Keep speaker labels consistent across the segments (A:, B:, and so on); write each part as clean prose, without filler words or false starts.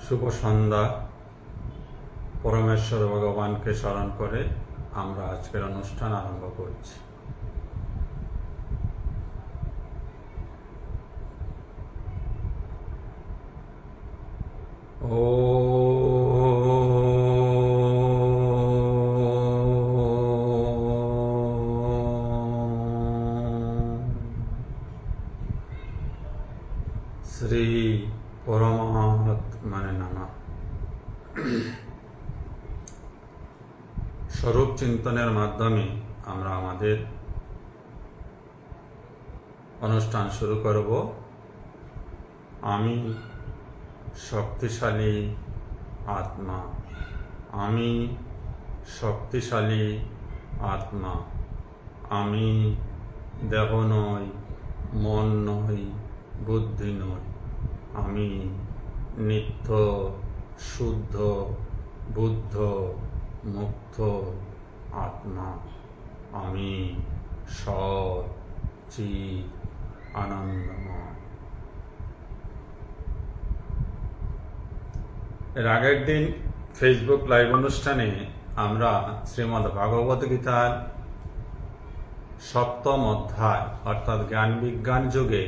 A: শুভ সন্ধ্যা। পরমেশ্বর ভগবানকে স্মরণ করে আমরা আজকের অনুষ্ঠান আরম্ভ করছি। শ্রী পরমাত্মনে নমঃ। স্বরূপ চিন্তনের মাধ্যমে আমরা আমাদের অনুষ্ঠান শুরু করব। আমি শক্তিশালী আত্মা, আমি শক্তিশালী আত্মা, আমি দেহ নই, মন নই, বুদ্ধি নই, আমি নিত্য শুদ্ধ বুদ্ধ মুক্ত আত্মা, আমি সৎ চিৎ আনন্দময়। এর আগের দিন ফেসবুক লাইভ অনুষ্ঠানে আমরা শ্রীমদ্ ভাগবত গীতার 7ম অধ্যায় অর্থাৎ জ্ঞান বিজ্ঞান যুগে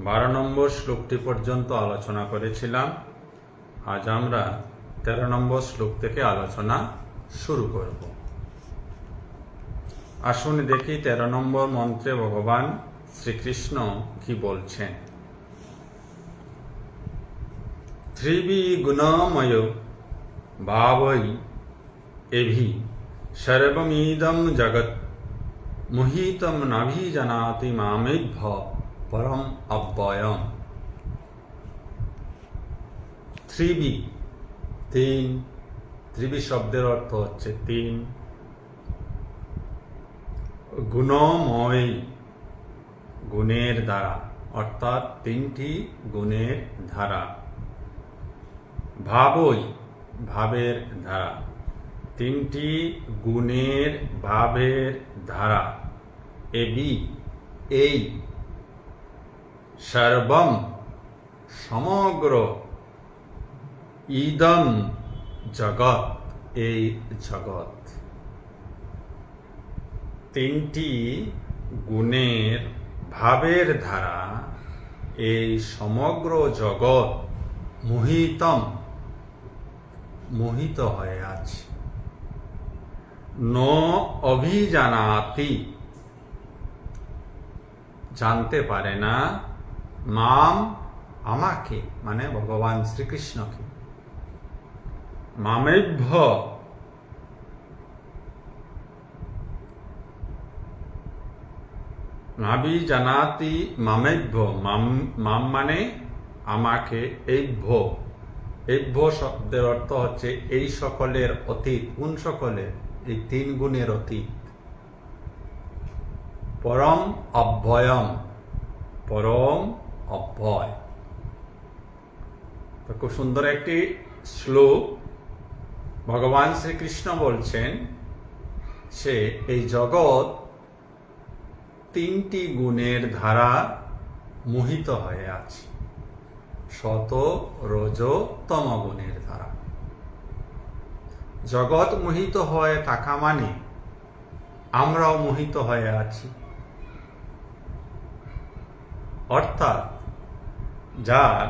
A: 12 নম্বর শ্লোকটি পর্যন্ত আলোচনা করেছিলাম। আজ আমরা 13 নম্বর শ্লোক থেকে আলোচনা শুরু করব। আসুন দেখি 13 নম্বর মন্ত্রে ভগবান শ্রীকৃষ্ণ কি বলছেন। ত্রিবি গুণময় ভাবৈ এভি সর্বমিদং জগৎ মোহিতম নাভিজানাতি মামেভ্য পরম অব্যয়ম। ত্রিবি, তিন। ত্রিবি শব্দের অর্থ হচ্ছে তিন। গুণময়, গুণের দ্বারা, অর্থাৎ তিনটি গুণের ধারা। ভাবই, ভাবের ধারা, তিনটি গুণের ভাবের ধারা। এবি, এই। সর্বম, সমগ্র। ইদম, জগৎ, এই জগৎ। তিনটি গুণের ভাবের ধারা এই সমগ্র জগৎ মোহিতম, মোহিত হয়ে আছে। ন অভিজানাতি, জানতে পারে না। মাম, আমাকে, মানে ভগবান শ্রীকৃষ্ণকে। মামেভ্য, নাভি জানাতি মামেভ্য, মাম মানে আমাকে, এইভ্য, এইভ্য শব্দের অর্থ হচ্ছে এই সকলের অতীত। কোন সকলের? এই তিন গুণের অতীত। পরম অব্যয়ম, পরম অব্যয়। খুব সুন্দর একটি শ্লোক। ভগবান শ্রীকৃষ্ণ বলছেন সে এই জগৎ তিনটি গুণের ধারা মোহিত হয়ে আছে। সত, রজ, তম গুণের ধারা। জগৎ মোহিত হয়ে থাকা মানে আমরাও মোহিত হয়ে আছি। অর্থাৎ যার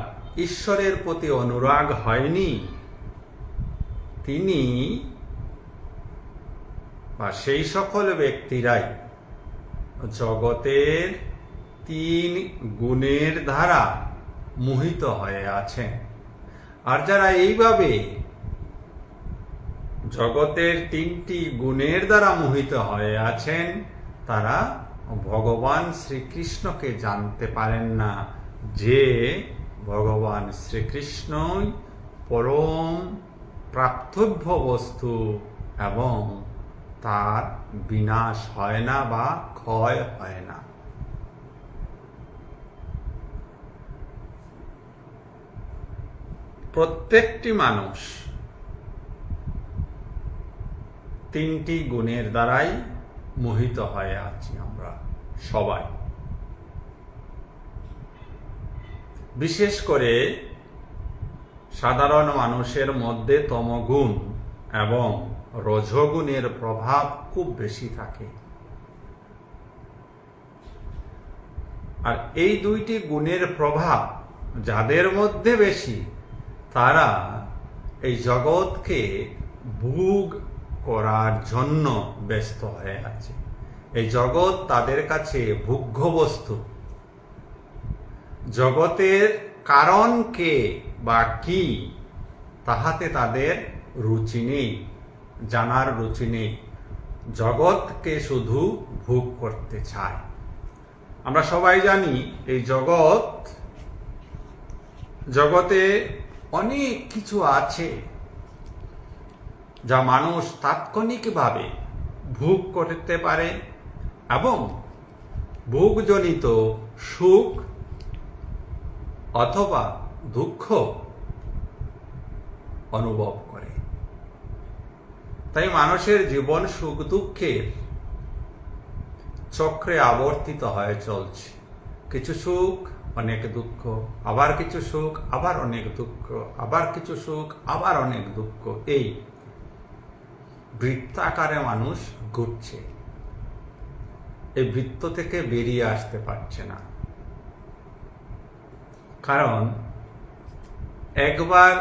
A: ঈশ্বরের প্রতি অনুরাগ হয়নি তিনি বা সেই সকল ব্যক্তিরাই জগতের তিন গুণের দ্বারা মোহিত হয়ে আছেন। আর যারা এইভাবে জগতের তিনটি গুণের দ্বারা মোহিত হয়ে আছেন তারা ভগবান শ্রীকৃষ্ণকে জানতে পারেন না, যে ভগবান শ্রীকৃষ্ণই পরম প্রাপ্তব্য বস্তু এবং তার বিনাশ হয় না বা ক্ষয় হয় না। প্রত্যেকটি মানুষ তিনটি গুণের দ্বারাই মোহিত হয়ে আছি আমরা সবাই। বিশেষ করে সাধারণ মানুষের মধ্যে তমগুণ এবং রজগুণের প্রভাব খুব বেশি থাকে। আর এই দুইটি গুণের প্রভাব যাদের মধ্যে বেশি, তারা এই জগৎকে ভোগ করার জন্য ব্যস্ত হয়ে আছে। এই জগৎ তাদের কাছে ভোগ্য বস্তু। জগতের কারণ কে বা কি, তাহাতে তাদের রুচি নেই, জানার রুচি নেই। জগৎকে শুধু ভোগ করতে চায়। আমরা সবাই জানি এই জগতে অনেক কিছু আছে যা মানুষ তাৎক্ষণিকভাবে ভোগ করতে পারে এবং ভোগজনিত সুখ অথবা দুঃখ অনুভব করে। তাই মানুষের জীবন সুখ দুঃখের চক্রে আবর্তিত হয়ে চলছে। কিছু সুখ, অনেক দুঃখ, আবার কিছু সুখ, আবার অনেক দুঃখ, আবার কিছু সুখ, আবার অনেক দুঃখ। এই বৃত্তাকারে মানুষ ঘুরছে। এই বৃত্ত থেকে বেরিয়ে আসতে পারছে না। কারণ একবার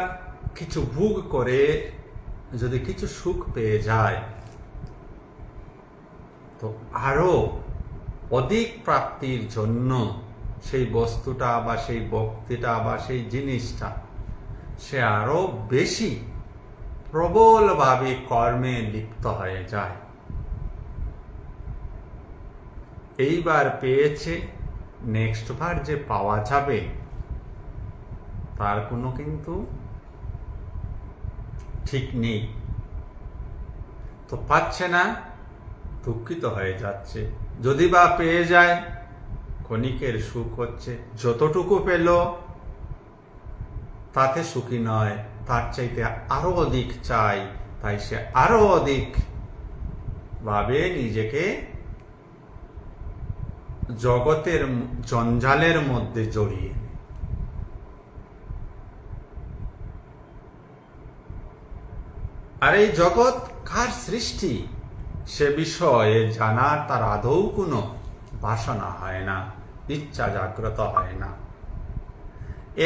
A: কিছু ভোগ করে যদি কিছু সুখ পেয়ে যায়, তো আরো অধিক প্রাপ্তির জন্য সেই বস্তুটা বা সেই ব্যক্তিটা বা সেই জিনিসটা সে আরো বেশি প্রবলভাবে কর্মে লিপ্ত হয়ে যায়। এইবার পেয়েছে, নেক্সট বার যে পাওয়া যাবে তার কোনো কিন্তু ঠিক নেই। তো পাচ্ছে না, দুঃখিত হয়ে যাচ্ছে। যদি বা পেয়ে যায়, ক্ষণিকের সুখ হচ্ছে। যতটুকু পেল তাতে সুখী নয়, তার চাইতে আরো অধিক চাই। তাই সে আরো অধিক ভাবে নিজেকে জগতের জঞ্জালের মধ্যে জড়িয়ে। আর এই জগৎ কার সৃষ্টি সে বিষয়ে জানার তার আদৌ কোনো বাসনা হয় না, ইচ্ছা জাগ্রত হয় না।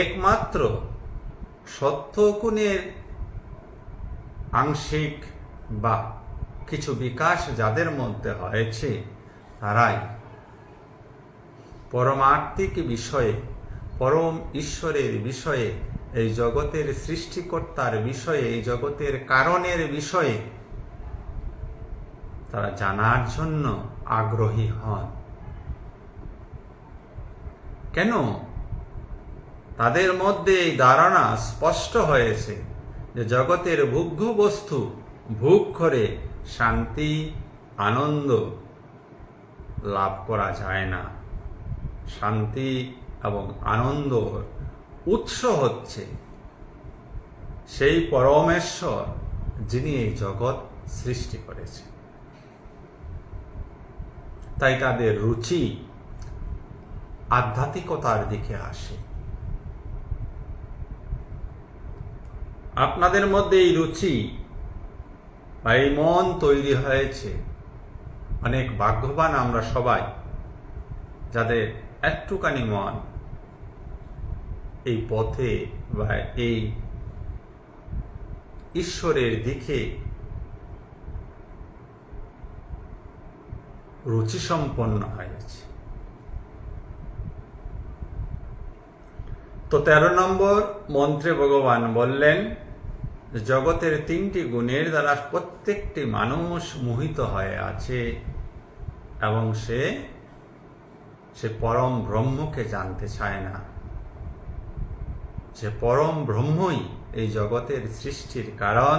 A: একমাত্র সত্যগুণের আংশিক বা কিছু বিকাশ যাদের মধ্যে হয়েছে, তারাই পরমার্থিক বিষয়ে, পরম ঈশ্বরের বিষয়ে, এই জগতের সৃষ্টিকর্তার বিষয়ে, এই জগতের কারণের বিষয়ে তারা জানার জন্য আগ্রহী হন। কেন? তাদের মধ্যে এই ধারণা স্পষ্ট হয়েছে যে জগতের ভোগ্য বস্তু ভোগ করে শান্তি, আনন্দ লাভ করা যায় না। শান্তি এবং আনন্দ উৎস হচ্ছে সেই পরমেশ্বর যিনি এই জগৎ সৃষ্টি করেছে। তাই তাদের রুচি আধ্যাত্মিকতার দিকে আসে। আপনাদের মধ্যে এই রুচি বা এই মন তৈরি হয়েছে। অনেক ভাগ্যবান আমরা সবাই, যাদের একটুখানি মন এই পথে বা এই ঈশ্বরের দিকে রুচি সম্পন্ন হয়েছে। তো 13 নম্বর মন্ত্রে ভগবান বললেন, জগতের 3টি গুণের দ্বারা প্রত্যেকটি মানুষ মোহিত হয়ে আছে এবং সে পরম ব্রহ্মকে জানতে চায় না। যে পরম ব্রহ্মই এই জগতের সৃষ্টির কারণ,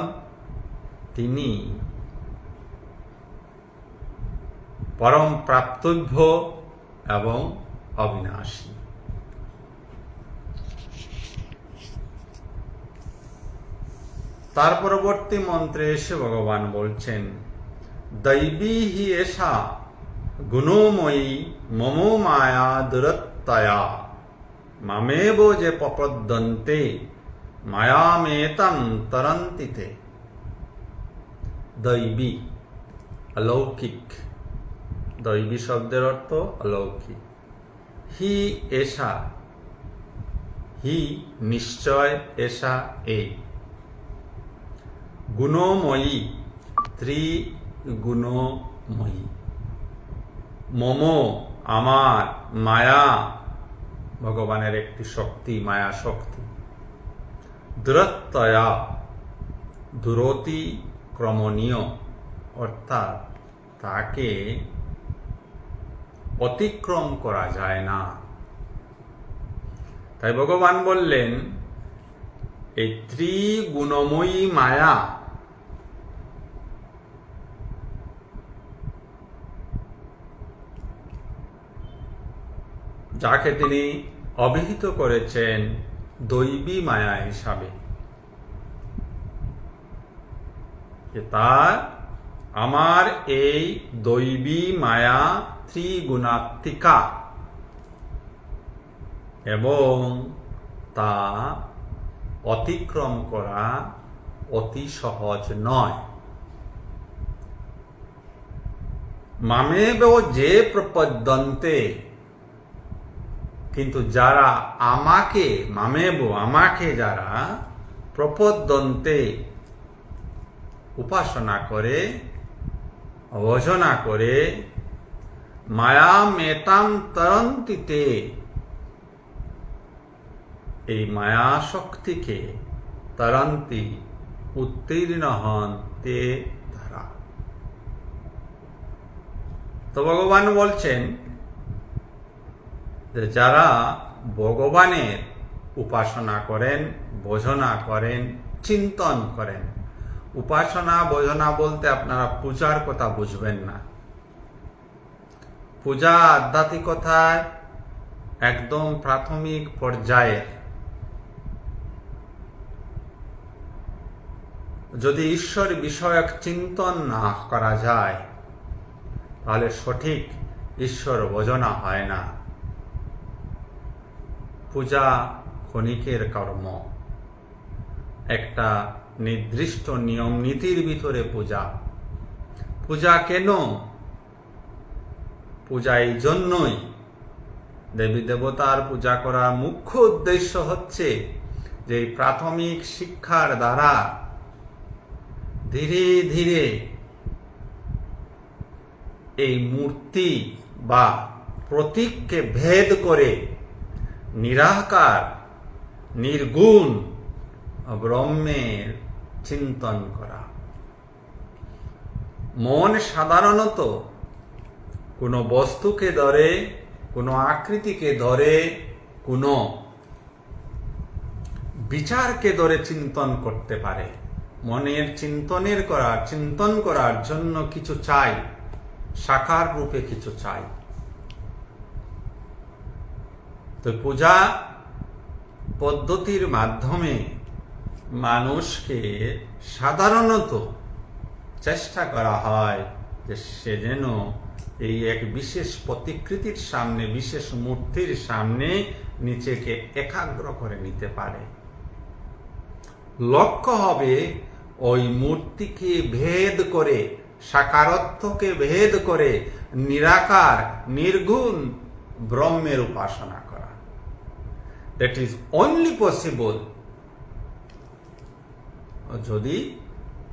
A: তিনি পরম প্রাপ্তব্য এবং অবিনাশী। তার পরবর্তী মন্ত্রে এসে ভগবান বলছেন, দৈবী হি এষা গুণময়ী মম মায়া দুরত্তয়া মামেব যে প্রপদ্যন্তে মায়ামেতং তরন্তিতে। দৈবী, অলৌকিক। দৈবী শব্দের অর্থ অলৌকিক। হি এষা, হি নিশ্চয়, এষা এই। গুণময়ী, ত্রিগুণময়ী। মম আমার, মায়া ভগবানের একটি শক্তি, মায়া শক্তি। দূরত্বয়া দূরতিক্রমণীয়, অর্থাৎ তাকে অতিক্রম করা যায় না। তাই ভগবান বললেন এই ত্রিগুণময়ী মায়া যাকে তিনি অভিহিত করেছেন দৈবী মায়া হিসাবে, তার আমার এই দৈবী মায়া ত্রিগুণাত্মিকা এবং তা অতিক্রম করা অতি সহজ নয়। মামেব যে প্রপদ্যন্তে, কিন্তু যারা আমাকে, মামেব আমাকে যারা, প্রপদ্যন্তে উপাসনা করে, ভজনা করে, মায়া মেতাং তরন্তিতে এই মায়া শক্তিকে, তরন্তি উত্তীর্ণ হন তে ধারা। তো ভগবান বলছেন যে যারা ভগবানের উপাসনা করেন, ভজনা করেন, চিন্তন করেন। উপাসনা ভজনা বলতে আপনারা পূজার কথা বুঝবেন না। পূজা আধ্যাত্মিকতার একদম প্রাথমিক পর্যায়ে। যদি ঈশ্বর বিষয়ক চিন্তন না করা যায় তাহলে সঠিক ঈশ্বর ভজনা হয় না। পূজা ক্ষণিকের কর্ম, একটা নির্দিষ্ট নিয়ম নীতির ভিতরে পূজা। পূজা কেন? পূজা এই জন্যই, দেবী দেবতার পূজা করার মুখ্য উদ্দেশ্য হচ্ছে যে প্রাথমিক শিক্ষার দ্বারা ধীরে ধীরে এই মূর্তি বা প্রতীককে ভেদ করে নিরাকার নির্গুণ ব্রহ্মের চিন্তন করা। মন সাধারণত কোনো বস্তুকে ধরে, কোনো আকৃতিকে ধরে, কোনো বিচারকে ধরে চিন্তন করতে পারে। মনের চিন্তন করার জন্য কিছু চাই, সাকার রূপে কিছু চাই। তো পূজা পদ্ধতির মাধ্যমে মানুষকে সাধারণত চেষ্টা করা হয় যে সে যেন এই এক বিশেষ প্রতিকৃতির সামনে, বিশেষ মূর্তির সামনে নিজেকে একাগ্র করে নিতে পারে। লক্ষ্য হবে ওই মূর্তিকে ভেদ করে, সাকারত্বকে ভেদ করে নিরাকার নির্গুণ ব্রহ্মের উপাসনা করা। দ্যাট ইজ অনলি পসিবল যদি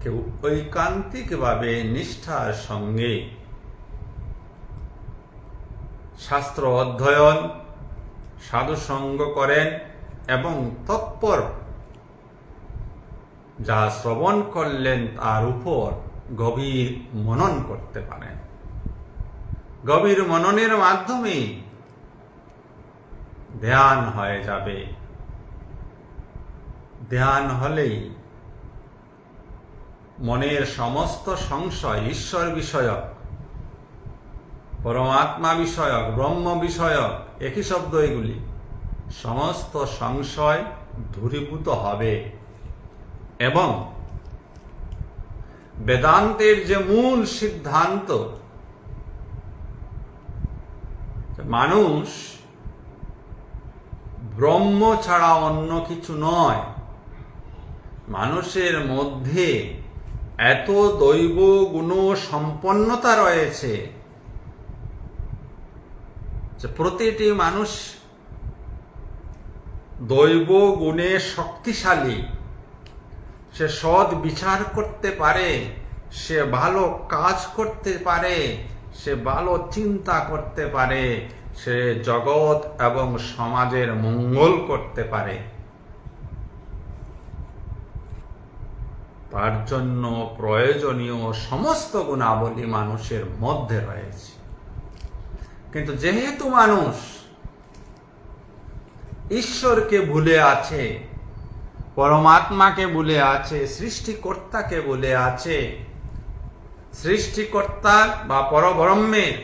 A: কেউ ঐকান্তিকভাবে নিষ্ঠার সঙ্গে শাস্ত্র অধ্যয়ন, সাধুসঙ্গ করেন এবং তৎপর যা শ্রবণ করলেন তার উপর গভীর মনন করতে পারেন। গভীর মননের মাধ্যমে ধ্যান হয়ে যাবে। ধ্যান হলেই মনের সমস্ত সংশয়, ঈশ্বর বিষয়ক, পরমাত্মা বিষয়ক, ব্রহ্ম বিষয়ক, একই শব্দ এগুলি, সমস্ত সংশয় দূরীভূত হবে এবং বেদান্তের যে মূল সিদ্ধান্ত, মানুষ ব্রহ্ম ছাড়া অন্য কিছু নয়, মানুষের মধ্যে এত দৈব গুণ সম্পন্নতা রয়েছে যে প্রতিটি মানুষ দৈব গুণে শক্তিশালী। সে সৎ বিচার করতে পারে, সে ভালো কাজ করতে পারে, সে ভালো চিন্তা করতে পারে, সে জগৎ এবং সমাজের মঙ্গল করতে পারে। তার জন্য প্রয়োজনীয় সমস্ত গুণাবলী মানুষের মধ্যে রয়েছে। কিন্তু যেহেতু মানুষ ঈশ্বরকে ভুলে আছে, পরমাত্মাকে ভুলে আছে, সৃষ্টিকর্তাকে ভুলে আছে, সৃষ্টিকর্তার বা পরব্রহ্মের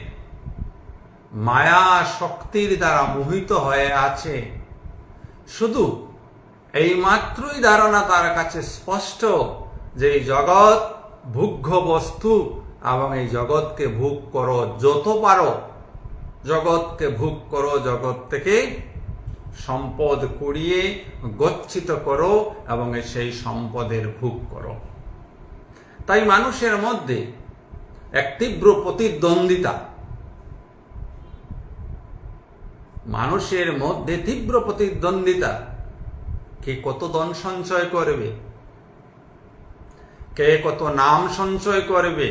A: মায়া শক্তির দ্বারা মোহিত হয়ে আছে, শুধু এই মাত্রই ধারণা তার কাছে স্পষ্ট যে এই জগৎ ভোগ্য বস্তু এবং এই জগৎকে ভোগ করো, যত পারো জগৎকে ভোগ করো, জগৎ থেকে সম্পদ কুড়িয়ে গচ্ছিত করো এবং সেই সম্পদের ভোগ করো। তাই মানুষের মধ্যে এক তীব্র প্রতিদ্বন্দ্বিতা, মানুষের মধ্যে তীব্র প্রতিদ্বন্দ্বিতা। কে কত ধন সঞ্চয় করবে, কে কত নাম সঞ্চয় করবে,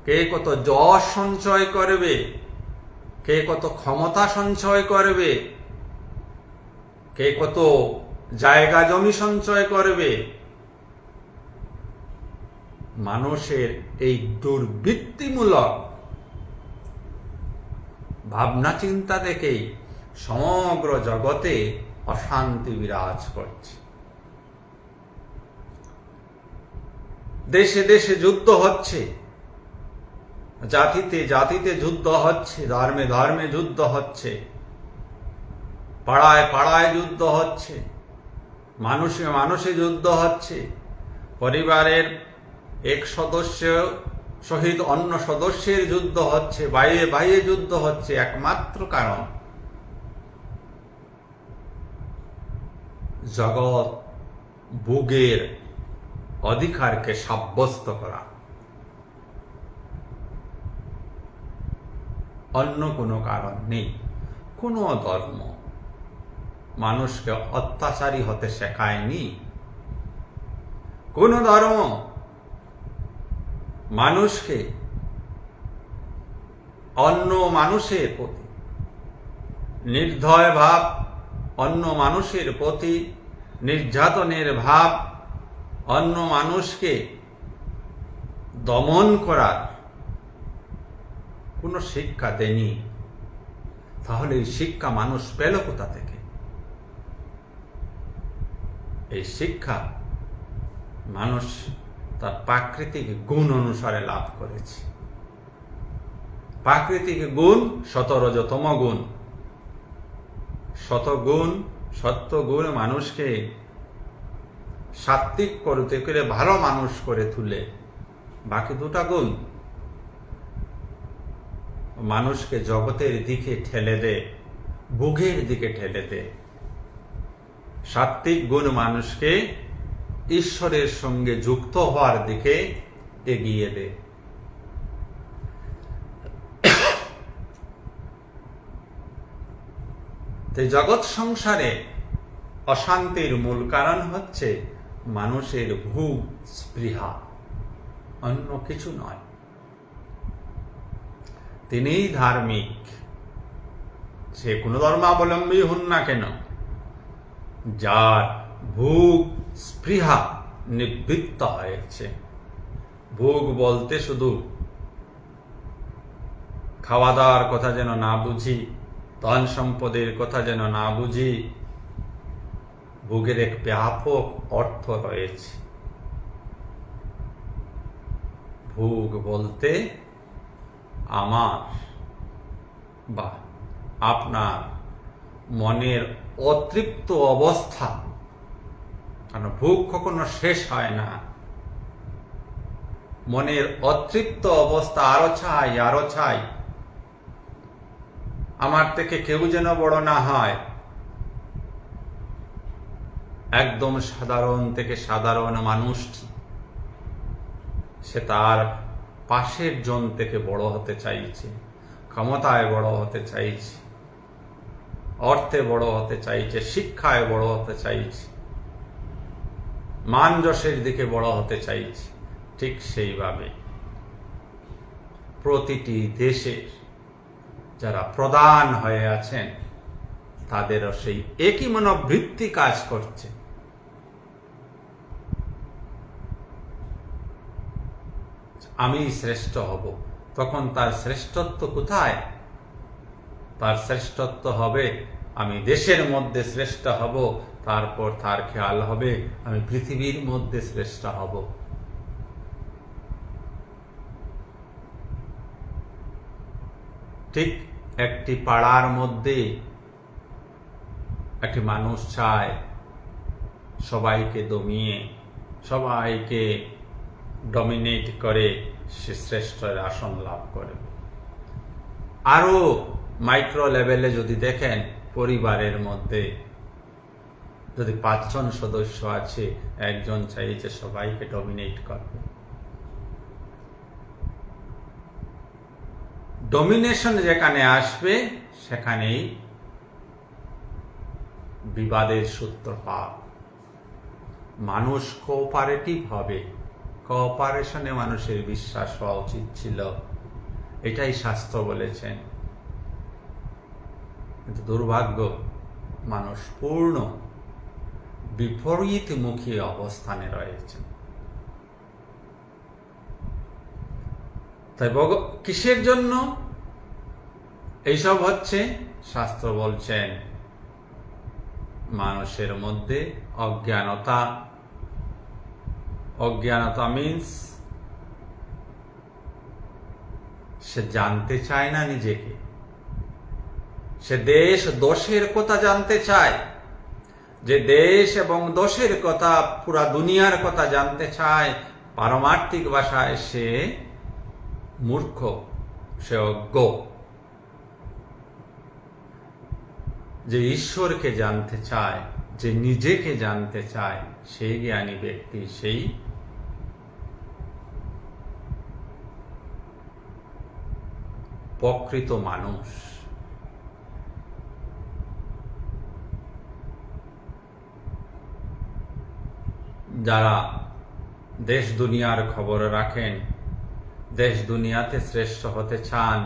A: কে কত যশ সঞ্চয় করবে, কে কত ক্ষমতা সঞ্চয় করবে, কে কত জায়গা জমি সঞ্চয় করবে। মানুষের এই দুর্বৃত্তিমূলক ভাবনা চিন্তা দেখেই সমগ্র জগতে অশান্তি বিরাজ করছে। দেশে দেশে যুদ্ধ হচ্ছে, জাতিতে জাতিতে যুদ্ধ হচ্ছে, ধর্মে ধর্মে যুদ্ধ হচ্ছে, পাড়ায় পাড়ায় যুদ্ধ হচ্ছে, মানুষে মানুষে যুদ্ধ হচ্ছে, পরিবারের এক সদস্য শহীদ অন্য সদস্যের যুদ্ধ হচ্ছে, বাইরে বাইরে যুদ্ধ হচ্ছে। একমাত্র কারণ জগৎ ভোগের অধিকারকে সাব্যস্ত করা, অন্য কোনো কারণ নেই। কোনো ধর্ম মানুষকে অত্যাচারী হতে শেখায়নি। কোন ধর্ম মানুষকে অন্য মানুষের প্রতি নির্দয় ভাব, অন্য মানুষের প্রতি নির্যাতনের ভাব, অন্য মানুষকে দমন করার কোনো শিক্ষা দেয়নি। তাহলে এই শিক্ষা মানুষ পেল কোথা থেকে? এই শিক্ষা মানুষ তার প্রাকৃতিক গুণ অনুসারে লাভ করেছে। প্রাকৃতিক গুণ 17তম গুণ। শতগুণ সত্যগুণ মানুষকে সাত্ত্বিক করতে করে ভালো মানুষ করে তুলে। বাকি দুটা গুণ মানুষকে জগতের দিকে ঠেলে দেয়, ভোগের দিকে ঠেলে দেয়। সাত্ত্বিক গুণ মানুষকে ঈশ্বরের সঙ্গে যুক্ত হওয়ার দিকে এগিয়ে দেয়। তাই জগৎ সংসারে অশান্তির মূল কারণ হচ্ছে মানুষের ভোগ স্পৃহা, অন্য কিছু নয়। তিনিই ধার্মিক, সে কোনো ধর্মাবলম্বী হন না কেন, যার ভোগ স্পৃহা নিবৃত্ত হয়েছে। ভোগ বলতে শুধু খাওয়া দাওয়ার কথা যেন না বুঝি, ধন সম্পদের কথা যেন না বুঝি। ভোগের এক ব্যাপক অর্থ রয়েছে। ভোগ বলতে আমার বা আপনার মনের অতৃপ্ত অবস্থা, কারণ ভোগ কখনো শেষ হয় না। মনের অতৃপ্ত অবস্থা, আরো চাই আরো চাই, আমার থেকে কেউ যেন বড় না হয়, একদম সাধারণ থেকে সাধারণ মানুষটি সে তার পাশের জন থেকে বড় হতে চাইছে, ক্ষমতায় বড় হতে চাইছে, অর্থে বড় হতে চাইছে, শিক্ষায় বড় হতে চাইছে, মান যশের দিকে বড় হতে চাইছে। ঠিক সেইভাবে প্রতিটি দেশের যারা প্রধান হয়ে আছেন তাদেরও সেই একই মনোবৃত্তি কাজ করছে। আমি শ্রেষ্ঠ হব। তখন তার শ্রেষ্ঠত্ব কোথায়? তার শ্রেষ্ঠত্ব হবে আমি দেশের মধ্যে শ্রেষ্ঠ হব, তারপর তার খেয়াল হবে আমি পৃথিবীর মধ্যে শ্রেষ্ঠ হব। ঠিক একটি পাড়ার মধ্যে একটি মানুষ চায় সবাইকে দমিয়ে, সবাইকে ডমিনেট করে সে শ্রেষ্ঠের আসন লাভ করে। আরো মাইক্রো লেভেলে যদি দেখেন, পরিবারের মধ্যে যদি 5 জন সদস্য আছে, একজন চাইছে সবাইকে ডমিনেট করবে। ডমিনেশন যেখানে আসবে সেখানেই বিবাদের সূত্রপাত। মানুষ কোঅপারেটিভ হবে, কোঅপারেশনে মানুষের বিশ্বাস হওয়া উচিত ছিল, এটাই শাস্ত্র বলেছেন। কিন্তু দুর্ভাগ্য, মানুষ পূর্ণ বিপরীতমুখী অবস্থানে রয়েছে। তাই কিসের জন্য এইসব হচ্ছে? শাস্ত্র বলছেন মানুষের মধ্যে অজ্ঞানতা। অজ্ঞানতা মিন্স সে জানতে চায় না নিজেকে, সে দেশ দোষের কথা জানতে চায়। যে দেশ এবং দোষের কথা, পুরা দুনিয়ার কথা জানতে চায়, পারমার্থিক ভাষায় সে মূর্খ, সে অজ্ঞ। যে ঈশ্বরকে জানতে চায়, যে নিজেকে জানতে চায়, সেই জ্ঞানী ব্যক্তি, সেই প্রকৃত মানুষ। যারা দেশ দুনিয়ার খবর রাখেন, দেশ দুনিয়াতে শ্রেষ্ঠ হতে চান,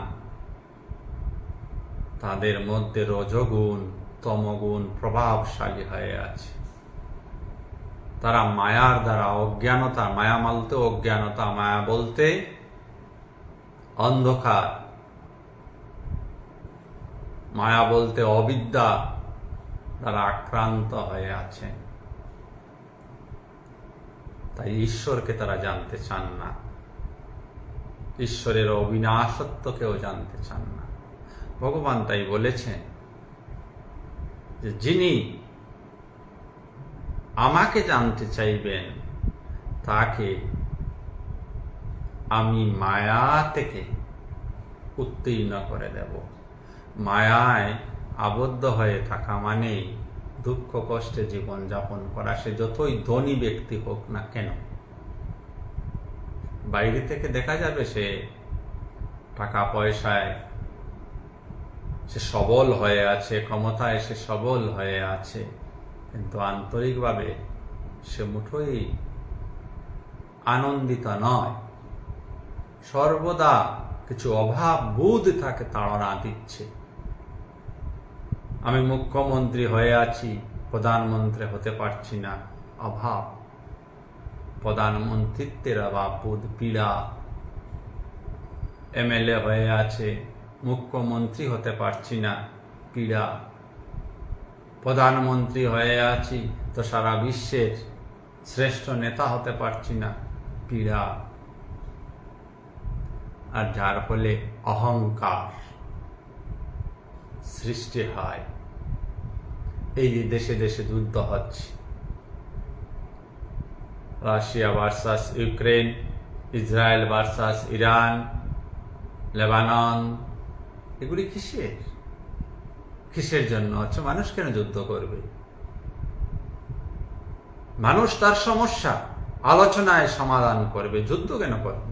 A: তাদের মধ্যে রজগুণ তমগুণ প্রভাবশালী হয়ে আছে। তারা মায়ার দ্বারা, অজ্ঞানতা, মায়া বলতে অজ্ঞানতা, মায়া বলতে অন্ধকার, মায়া বলতে অবিদ্যা দ্বারা আক্রান্ত হয়ে আছেন। তাই ঈশ্বরকে তারা জানতে চান না, ঈশ্বরের অবিনাশত্বকেও জানতে চান না। ভগবান তাই বলেছেন যে যিনি আমাকে জানতে চাইবেন তাকে আমি মায়া থেকে উত্তীর্ণ করে দেব। মায়ায় আবদ্ধ হয়ে থাকা মানে দুঃখ কষ্টে জীবন যাপন করা, সে যতই ধনী ব্যক্তি হোক না কেন। বাইরে থেকে দেখা যাবে সে টাকা পয়সায় সে সবল হয়ে আছে, ক্ষমতায় সে সবল হয়ে আছে, কিন্তু আন্তরিকভাবে সে মুঠোই আনন্দিত নয়। সর্বদা কিছু অভাব বোধ তাকে তাড়না দিচ্ছে। আমি মুখ্যমন্ত্রী হয়ে আছি, প্রধানমন্ত্রী হতে পারছি না, অভাব, প্রধানমন্ত্রিত্বের অভাব বোধ, পীড়া। এমএলএ হয়ে আছে, মুখ্যমন্ত্রী হতে পারছি না, পীড়া। প্রধানমন্ত্রী হয়ে আছি তো সারা বিশ্বের শ্রেষ্ঠ নেতা হতে পারছি না, পীড়া। আর যার ফলে অহংকার সৃষ্টি হয়। এই যে দেশে দেশে যুদ্ধ হচ্ছে, Russia versus Ukraine, Israel versus Iran, Lebanon, এগুলি কিসের জন্য হচ্ছে? মানুষ কেন যুদ্ধ করবে? মানুষ তার সমস্যা আলোচনায় সমাধান করবে, যুদ্ধ কেন করবে?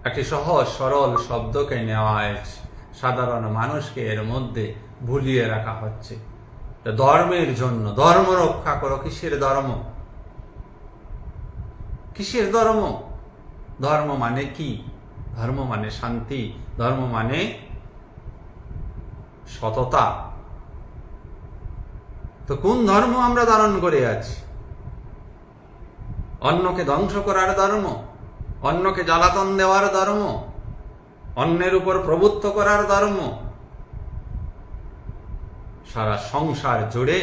A: একটি সহজ সরল শব্দকে নেওয়া হয়েছে, সাধারণ মানুষকে এর মধ্যে ভুলিয়ে রাখা হচ্ছে। ধর্মের জন্য, ধর্ম রক্ষা করো। কিসের ধর্ম? কিসের ধর্ম? ধর্ম মানে কি? ধর্ম মানে শান্তি, ধর্ম মানে সততা। তো কোন ধর্ম আমরা ধারণ করে আছি? অন্যকে ধ্বংস করার ধর্ম, অন্যকে জ্বালাতন দেওয়ার ধর্ম, অন্যের উপর প্রভুত্ব করার ধর্ম। সারা সংসার জুড়ে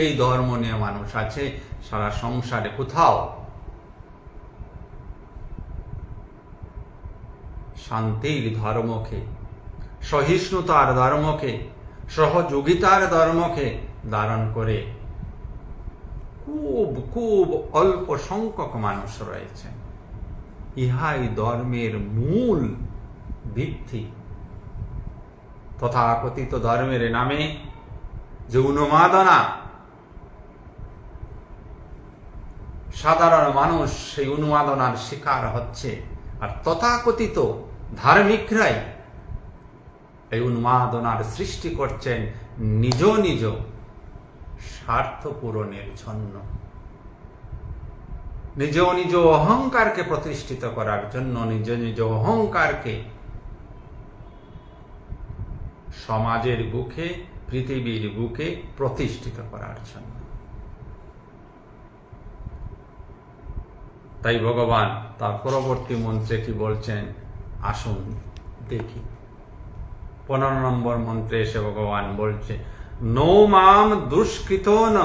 A: এই ধর্ম নিয়ে মানুষ আছে। সারা সংসারে কোথাও শান্তির ধর্মকে, সহিষ্ণুতার ধর্মকে, সহযোগিতার ধর্মকে ধারণ করে খুব খুব অল্প সংখ্যক মানুষ রয়েছে। ইহাই ধর্মের মূল ভিত্তি। তথাকথিত ধর্মের নামে যে উন্মাদনা, সাধারণ মানুষ সেই উন্মাদনার শিকার হচ্ছে, আর তথাকথিত ধার্মিকরাই এই উন্মাদনার সৃষ্টি করছেন নিজ নিজ স্বার্থ পূরণের জন্য, নিজ নিজ অহংকারকে প্রতিষ্ঠিত করার জন্য, নিজ নিজ অহংকারকে সমাজের বুকে, পৃথিবীর বুকে প্রতিষ্ঠিত করার জন্য। তাই ভগবান তার পরবর্তী মন্ত্রে কি বলছেন আসুন দেখি। 15 নম্বর মন্ত্রে এসে ভগবান বলছে, নো মাম দুষ্কৃত ন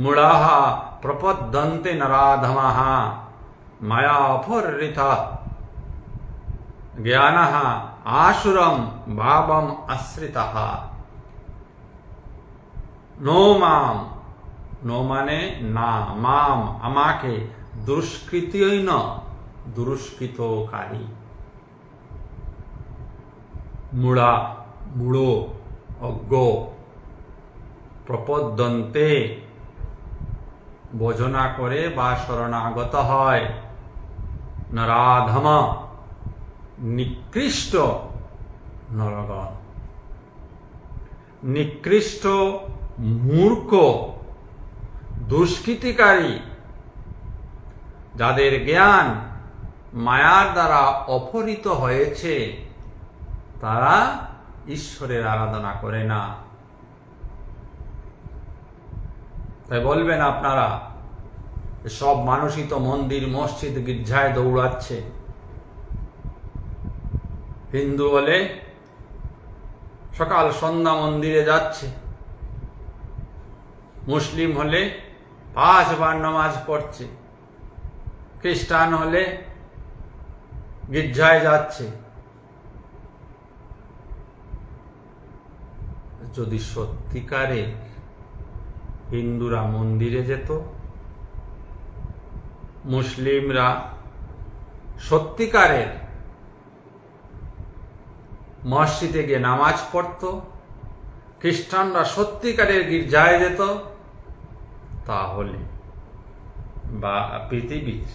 A: মূঢ়াঃ প্রপদ্যন্তে নরাধমাঃ মায়া অপহৃতা জ্ঞানঃ আসুরম ভাবম আশ্রিতাঃ। নো মাম, নো মানে না, মাম আমাকে, দুষ্কৃতই ন দুষ্কৃতকারী, মূঢ়া মূঢ় অজ্ঞ, প্রপদ্যন্তে ভজনা করে বা শরণাগত হয়, নরাধম নিকৃষ্ট নরগণ, নিকৃষ্ট মূর্খ দুষ্কৃতিকারী, যাদের জ্ঞান মায়ার দ্বারা অপহৃত হয়েছে, তারা ঈশ্বরের আরাধনা করে না। তাই বলবেন আপনারা, সব মানুষই তো মন্দির মসজিদ গির্জায় দৌড়াচ্ছে। হিন্দু হলে সকাল সন্ধ্যা মন্দিরে যাচ্ছে, মুসলিম হলে 5 বার নামাজ পড়ছে, খ্রিস্টান হলে গির্জায় যাচ্ছে। যদি সত্যিকারে হিন্দুরা মন্দিরে যেত, মুসলিমরা সত্যিকারের মসজিদে গিয়ে নামাজ পড়ত, খ্রিস্টানরা সত্যিকারের গির্জায় যেত, তাহলে বা পৃথিবীর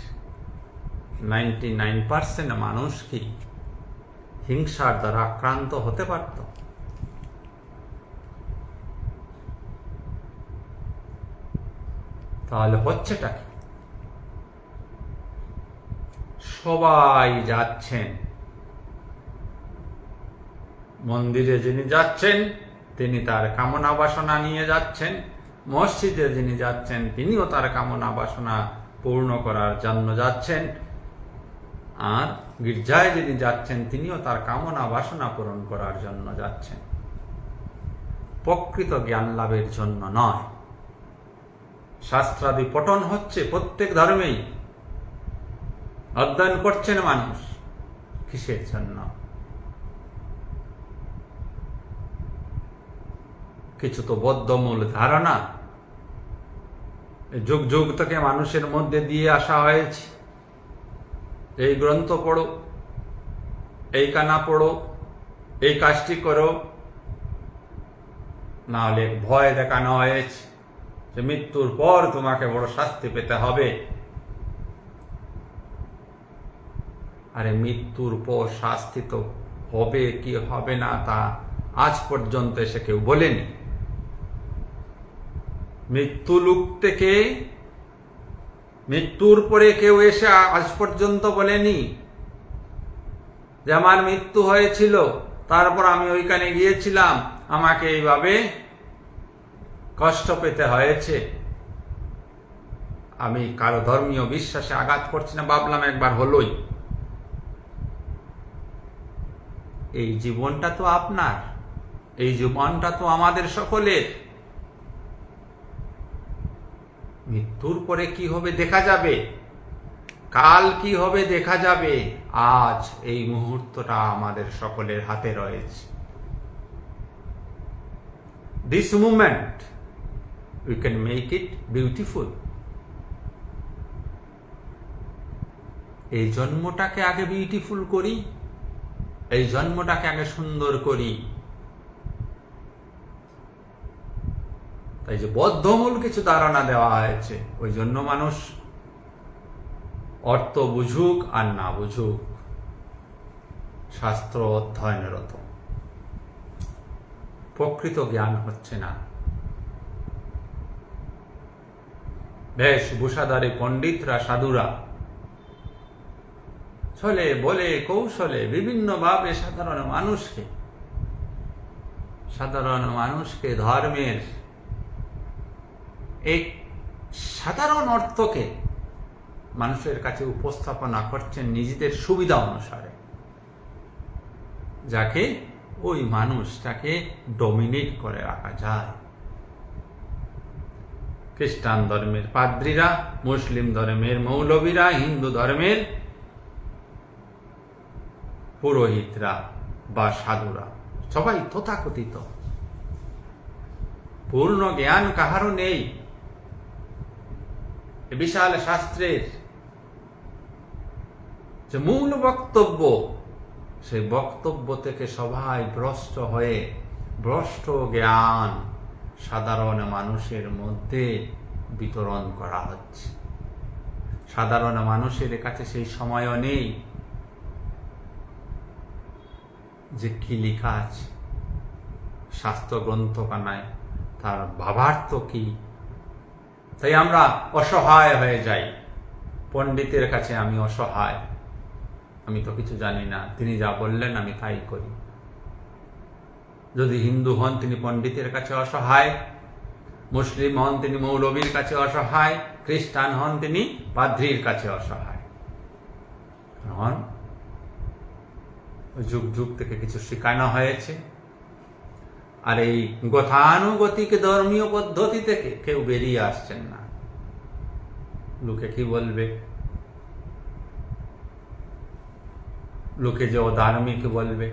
A: 99% মানুষ কি হিংসার দ্বারা আক্রান্ত হতে পারত? তাহলে হচ্ছেটা কি? সবাই যাচ্ছেন মন্দিরে, যিনি যাচ্ছেন তিনি তার কামনা বাসনা নিয়ে যাচ্ছেন, মসজিদে যিনি যাচ্ছেন তিনিও তার কামনা বাসনা পূর্ণ করার জন্য যাচ্ছেন, আর গির্জায় যিনি যাচ্ছেন তিনিও তার কামনা বাসনা পূরণ করার জন্য যাচ্ছেন। প্রকৃত জ্ঞান লাভের জন্য নয়। শাস্ত্রাদি পঠন হচ্ছে প্রত্যেক ধর্মেই, অধ্যয়ন করছেন মানুষ, কিসের জন্য? কিছু তো বদ্ধমূল ধারণা যুগ যুগ থেকে মানুষের মধ্যে দিয়ে আসা হয়েছে। এই গ্রন্থ পড়ো, এই কানা পড়ো, এই কাজটি করো, না হলে ভয় দেখানো হয়েছে যে মৃত্যুর পর তোমাকে বড় শাস্তি পেতে হবে। আরে মৃত্যুর পর শাস্তি তো হবে কি হবে না তা আজ পর্যন্ত এসে কেউ বলেনি। মৃত্যুলোক থেকে মৃত্যুর পরে কেউ এসে আজ পর্যন্ত বলেনি যে আমার মৃত্যু হয়েছিল, তারপর আমি ওইখানে গিয়েছিলাম, আমাকে এইভাবে কষ্ট পেতে হয়েছে। আমি কারো ধর্মীয় বিশ্বাসে আঘাত করছি না, ভাবলাম একবার হলোই। এই জীবনটা তো আপনার, এই জীবনটা তো আমাদের সকলের। মৃত্যুর পরে কি হবে দেখা যাবে, কাল কি হবে দেখা যাবে। আজ এই মুহূর্তটা আমাদের সকলের হাতে রয়েছে। This moment we can make it beautiful. এই জন্মটাকে আগে বিউটিফুল করি, এই জন্মটাকে আগে সুন্দর করি। তাই যে বদ্ধমূল কিছু ধারণা দেওয়া হয়েছে, ওই জন্য মানুষ অর্থ বুঝুক আর না বুঝুক শাস্ত্র অধ্যয়নরত, প্রকৃত জ্ঞান হচ্ছে না। বেশভূষাধারী পণ্ডিতরা, সাধুরা ছলে বলে কৌশলে বিভিন্নভাবে সাধারণ মানুষকে ধর্মের এই সাধারণ অর্থকে মানুষের কাছে উপস্থাপনা করছেন নিজেদের সুবিধা অনুসারে, যাকে ওই মানুষটাকে ডমিনেট করে রাখা যায়। খ্রিস্টান ধর্মের পাদ্রীরা, মুসলিম ধর্মের মৌলবীরা, হিন্দু ধর্মের পুরোহিতরা বা সাধুরা সবাই তথাকথিত। পূর্ণ জ্ঞান কাহারও নেই। বিশাল শাস্ত্রের যে মূল বক্তব্য, সেই বক্তব্য থেকে সবাই ভ্রষ্ট হয়ে ভ্রষ্ট জ্ঞান সাধারণ মানুষের মধ্যে বিতরণ করা হচ্ছে। সাধারণ মানুষের কাছে সেই সময়ও নেই যে কি লেখা আছে শাস্ত্র গ্রন্থখানায়, তার ভাবার্থ কি। তাই আমরা অসহায় হয়ে যাই। পণ্ডিতের কাছে আমি অসহায়, আমি তো কিছু জানি না, তিনি যা বললেন আমি তাই করি। যদি হিন্দু হন তিনি পণ্ডিতের কাছে অসহায়, মুসলিম হন তিনি মৌলবীর কাছে অসহায়, খ্রিস্টান হন তিনি পাদ্রীর কাছে অসহায়। কারণ যুগ যুগ থেকে কিছু শেখানো হয়েছে, আর এই গতানুগতিক ধর্মীয় পদ্ধতি থেকে কেউ বেরিয়ে আসছেন না। লোকে কি বলবে, লোকে যে অধার্মিক বলবে।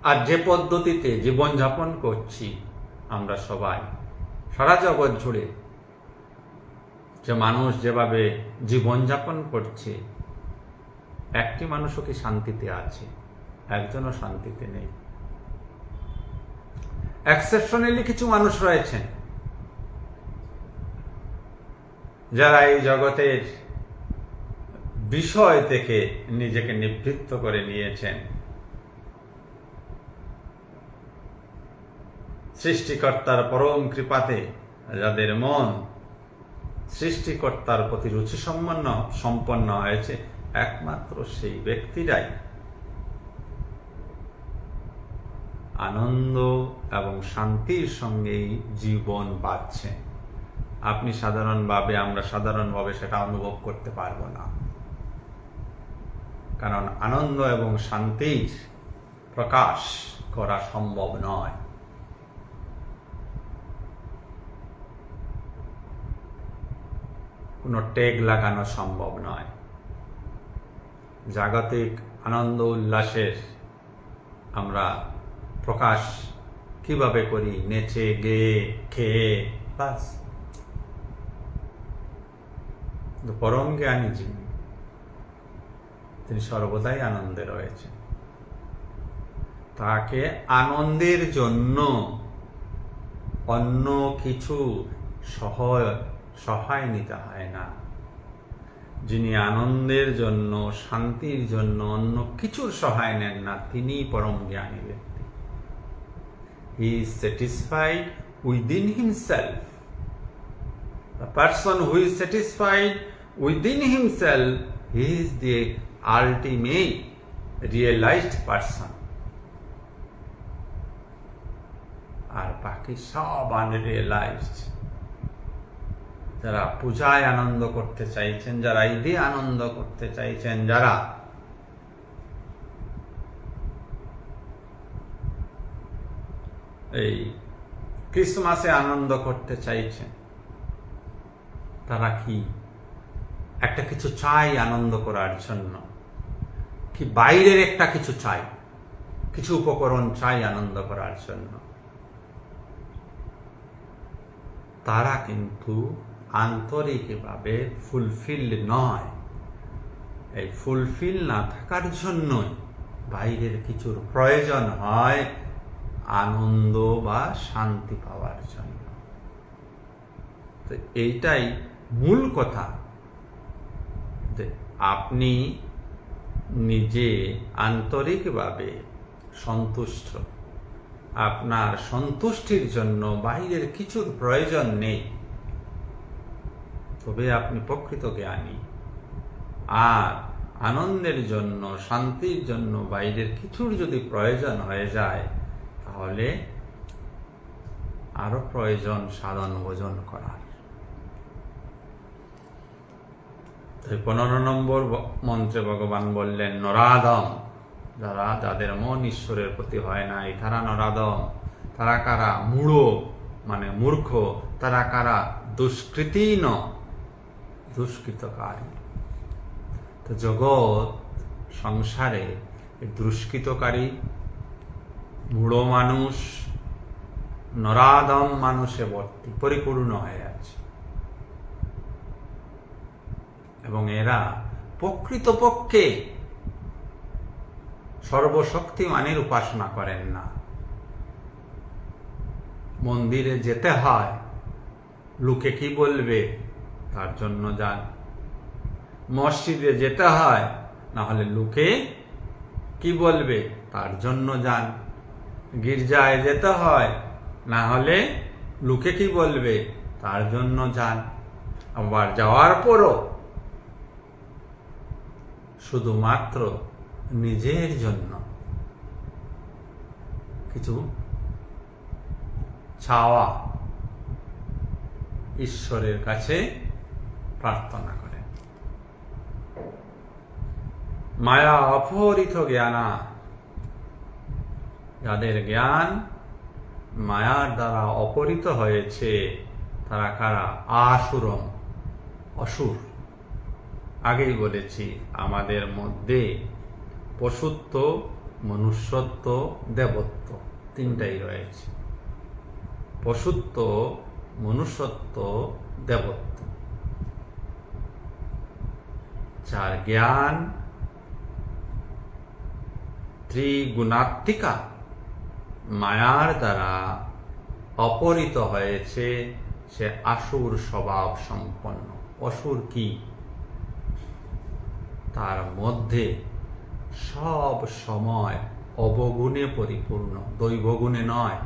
A: আর যে পদ্ধতিতে জীবনযাপন করছি আমরা সবাই সারা জগৎ জুড়ে, যে মানুষ যেভাবে জীবনযাপন করছে, একটি মানুষও কি শান্তিতে আছে? একজনও শান্তিতে নেই। এক্সেপশনালি কিছু মানুষ রয়েছেন যারা এই জগতের বিষয় থেকে নিজেকে নিবৃত্ত করে নিয়েছেন। সৃষ্টিকর্তার পরম কৃপাতে যাদের মন সৃষ্টিকর্তার প্রতি রুচি সম্পন্ন হয়েছে, একমাত্র সেই ব্যক্তিরাই আনন্দ এবং শান্তির সঙ্গেই জীবন বাঁচছে। আপনি সাধারণভাবে, আমরা সাধারণভাবে সেটা অনুভব করতে পারবো না, কারণ আনন্দ এবং শান্তির প্রকাশ করা সম্ভব নয়। কোনো ট্যাগ লাগানো সম্ভব নয়। জাগতিক আনন্দ উল্লাসের আমরা প্রকাশ কিভাবে করি? নেচে, গেয়ে, খেয়ে, বাস। পরম জ্ঞানী যিনি, তিনি সর্বদাই আনন্দে রয়েছেন। তাকে আনন্দের জন্য অন্য কিছু সহায় নিতে হয় না। যিনি আনন্দের জন্য, শান্তির জন্য অন্য কিছুর সহায় নেন না, তিনি পরম জ্ঞানী ব্যক্তি। He is satisfied within himself. The person who is satisfied within himself, he is the ultimate realized person. আর বাকি সব আনরিয়েলাইজড। যারা পূজায় আনন্দ করতে চাইছেন, যারা ঈদে আনন্দ করতে চাইছেন, যারা এই ক্রিসমাসে আনন্দ করতে চাইছেন, তারা কি একটা কিছু চাই আনন্দ করার জন্য, কি বাইরের একটা কিছু চাই, কিছু উপকরণ চাই আনন্দ করার জন্য? তারা কিন্তু আন্তরিকভাবে ফুলফিল নয়। এই ফুলফিল না থাকার জন্যই বাইরের কিছুর প্রয়োজন হয় আনন্দ বা শান্তি পাওয়ার জন্য। তো এইটাই মূল কথা, যে আপনি নিজে আন্তরিকভাবে সন্তুষ্ট, আপনার সন্তুষ্টির জন্য বাইরের কিছুর প্রয়োজন নেই, তবে আপনি প্রকৃত জ্ঞানী। আর আনন্দের জন্য, শান্তির জন্য বাইরের কিছুর যদি প্রয়োজন হয়ে যায়, তাহলে আরো প্রয়োজন সাধন ভোজন করার। 15 নম্বর মন্ত্রে ভগবান বললেন, নরাদম, যাদের মন ঈশ্বরের প্রতি হয় নাই, তারা নরাদম। তারা কারা? মূঢ় মানে মূর্খ। তারা কারা? দুষ্কৃতীন, দুষ্কৃতকারী। তো জগৎ সংসারে দুষ্কৃতকারী, মূঢ় মানুষ, নরাদম মানুষে ভর্তি, পরিপূর্ণ হয়ে আছে। এবং এরা প্রকৃতপক্ষে সর্বশক্তিমানের উপাসনা করেন না। মন্দিরে যেতে হয়, লোকে কি বলবে তার জন্য যান। মসজিদে যেতে হয়, না হলে লোকে কি বলবে তার জন্য যান। গির্জায় যেতে হয়, না হলে লোকে কি বলবে তার জন্য যান। আবার যাওয়ার পরও শুধুমাত্র নিজের জন্য কিছু চাওয়া ঈশ্বরের কাছে প্রার্থনা করেন। মায়া অপহরিত জ্ঞানা, যাদের জ্ঞান মায়ার দ্বারা অপহরিত হয়েছে, তারা কারা? আসুরম, অসুর। আগেই বলেছি, আমাদের মধ্যে পশুত্ব, মনুষ্যত্ব, দেবত্ব তিনটাই রয়েছে। পশুত্ব, মনুষ্যত্ব, দেবত্ব। যার জ্ঞান ত্রিগুণাত্মিকা মায়ার দ্বারা অপহরিত হয়েছে, সে আসুর স্বভাব সম্পন্ন। অসুর কি? তার মধ্যে সব সময় অবগুণে পরিপূর্ণ, দৈবগুণে নয়।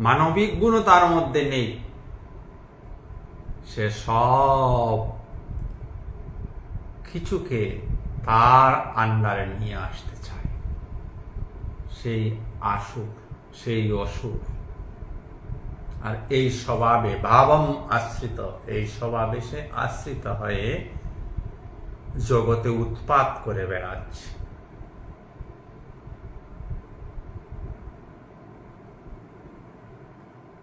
A: মানবিক গুণও তার মধ্যে নেই। সে সব কিছুকে তার আন্ডারে নিয়ে আসতে চায়। সেই আসুর, সেই অসুর। আর এই স্বভাবে ভাবম আশ্রিত, এই স্বভাবে সে আশ্রিত হয়ে জগতে উৎপাত করে বেড়াচ্ছে।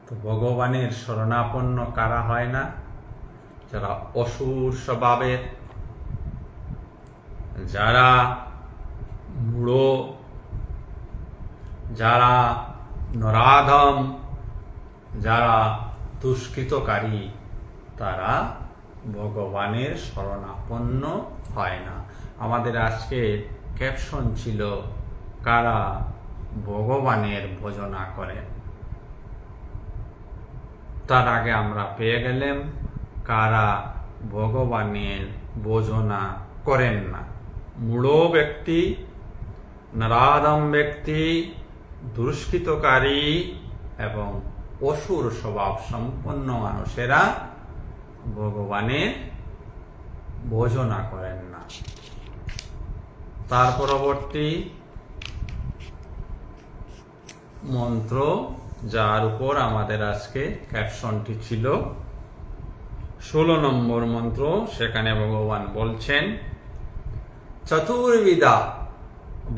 A: তো ভগবানের শরণাপন্ন কারা হয় না? যারা অসুর স্বভাবের, যারা মূঢ়, যারা নরাধম, যারা দুষ্কৃতকারী, তারা ভগবানের শরণাপন্ন হয় না। আমাদের আজকের ক্যাপশন ছিল কারা ভগবানের ভজনা করেন। তার আগে আমরা পেয়ে গেলাম কারা ভগবানের ভজনা করেন না। মূঢ় ব্যক্তি, নরাধম ব্যক্তি, দুষ্কৃতকারী এবং অসুর স্বভাব সম্পন্ন মানুষেরা ভগবানের ভজনা করেন না। তার পরবর্তী মন্ত্র, যার উপর আমাদের আজকে ক্যাপশনটি ছিল, 16 নম্বর মন্ত্র। সেখানে ভগবান বলছেন, চতুর্বিধা